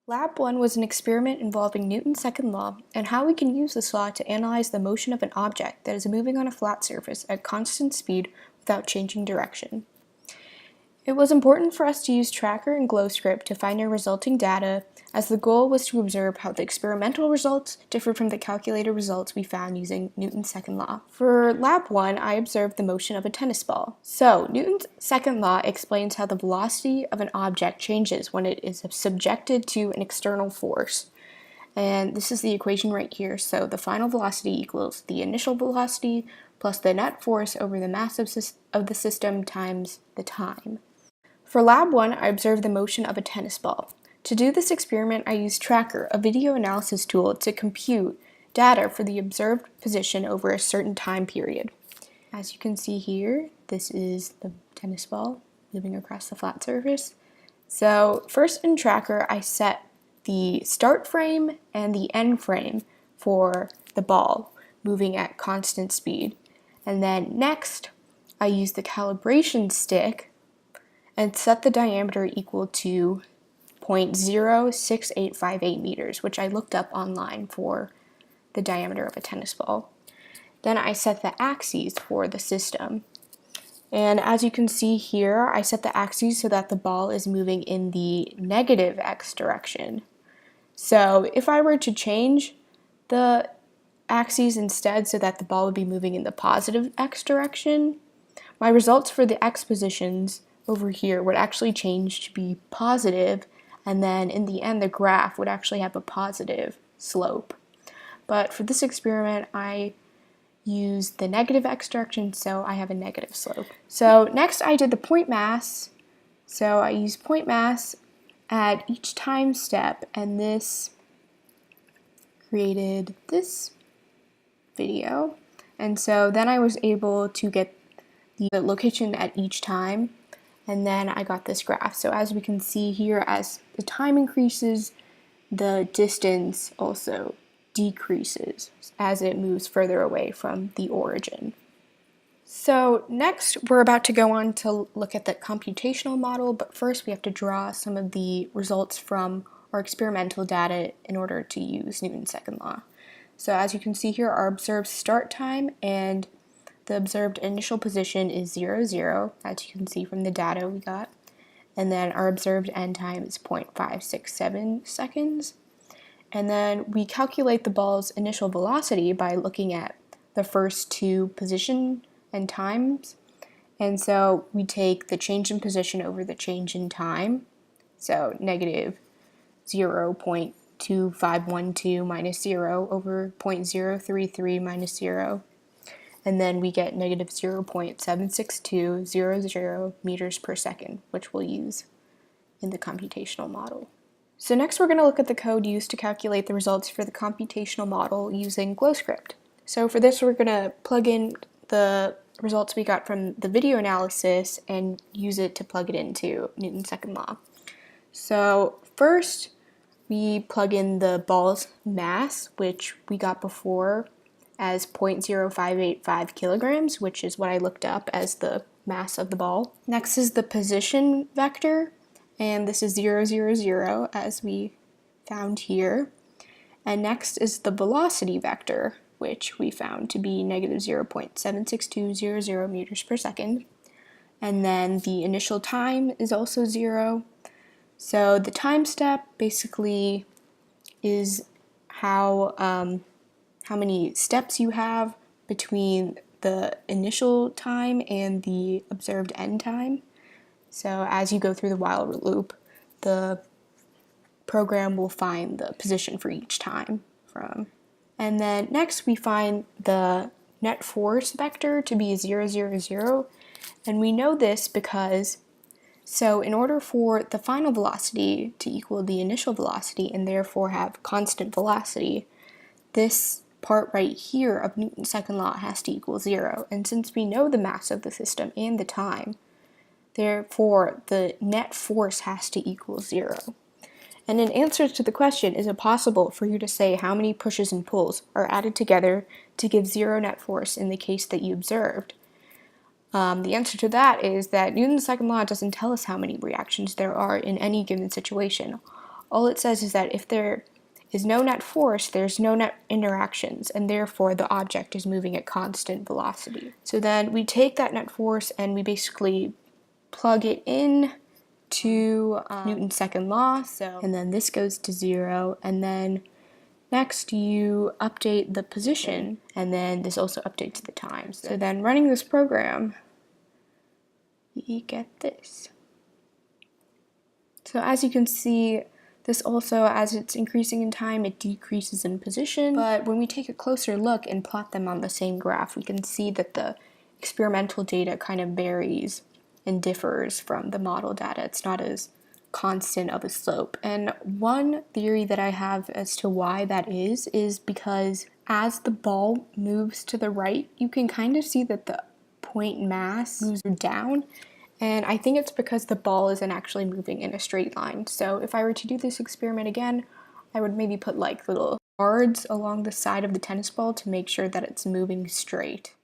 Lab 1 was an experiment involving Newton's second law and how we can use this law to analyze the motion of an object that is moving on a flat surface at constant speed without changing direction. It was important for us to use Tracker and GlowScript to find our resulting data, as the goal was to observe how the experimental results differed from the calculated results we found using Newton's second law. For Lab 1, I observed the motion of a tennis ball. So, Newton's second law explains how the velocity of an object changes when it is subjected to an external force. And this is the equation right here. So the final velocity equals the initial velocity plus the net force over the mass of the system times the time. For Lab 1, I observed the motion of a tennis ball. To do this experiment, I used Tracker, a video analysis tool, to compute data for the observed position over a certain time period. As you can see here, this is the tennis ball moving across the flat surface. So first in Tracker, I set the start frame and the end frame for the ball moving at constant speed. And then next, I used the calibration stick and set the diameter equal to 0.06858 meters, which I looked up online for the diameter of a tennis ball. Then I set the axes for the system. And as you can see here, I set the axes so that the ball is moving in the negative x direction. So if I were to change the axes instead so that the ball would be moving in the positive x direction, my results for the x positions over here would actually change to be positive, and then in the end the graph would actually have a positive slope. But for this experiment I used the negative x direction, so I have a negative slope. So next I did the point mass. So I used point mass at each time step, and this created this video. And so then I was able to get the location at each time, and then I got this graph. So as we can see here, as the time increases, the distance also decreases as it moves further away from the origin. So next, we're about to go on to look at the computational model, but first we have to draw some of the results from our experimental data in order to use Newton's second law. So as you can see here, our observed start time and the observed initial position is 0, 0, as you can see from the data we got. And then our observed end time is 0.567 seconds. And then we calculate the ball's initial velocity by looking at the first two position and times. And so we take the change in position over the change in time. So negative 0.2512 minus 0 over 0.033 minus 0. And then we get negative 0.76200 meters per second, which we'll use in the computational model. So next we're going to look at the code used to calculate the results for the computational model using GlowScript. So for this we're going to plug in the results we got from the video analysis and use it to plug it into Newton's second law. So first we plug in the ball's mass, which we got before, as 0.0585 kilograms, which is what I looked up as the mass of the ball. Next is the position vector, and this is 0, 0, 0, as we found here. And next is the velocity vector, which we found to be negative 0.76200 meters per second. And then the initial time is also 0. So the time step basically is how many steps you have between the initial time and the observed end time. So as you go through the while loop, the program will find the position for each time from. And then next we find the net force vector to be 0, 0, 0. And we know this because, so in order for the final velocity to equal the initial velocity and therefore have constant velocity, this part right here of Newton's second law has to equal 0. And since we know the mass of the system and the time, therefore the net force has to equal 0. And in answer to the question, is it possible for you to say how many pushes and pulls are added together to give 0 net force in the case that you observed? The answer to that is that Newton's second law doesn't tell us how many reactions there are in any given situation. all it says is that if there is no net force, there's no net interactions, and therefore the object is moving at constant velocity. So then we take that net force and we basically plug it in to Newton's second law, and then this goes to 0, and then next you update the position, and then this also updates the time. So then running this program, we get this. So as you can see, this also, as it's increasing in time, it decreases in position. But when we take a closer look and plot them on the same graph, we can see that the experimental data kind of varies and differs from the model data. It's not as constant of a slope. And one theory that I have as to why that is because as the ball moves to the right, you can kind of see that the point mass moves down. And I think it's because the ball isn't actually moving in a straight line. So if I were to do this experiment again, I would maybe put like little guards along the side of the tennis ball to make sure that it's moving straight.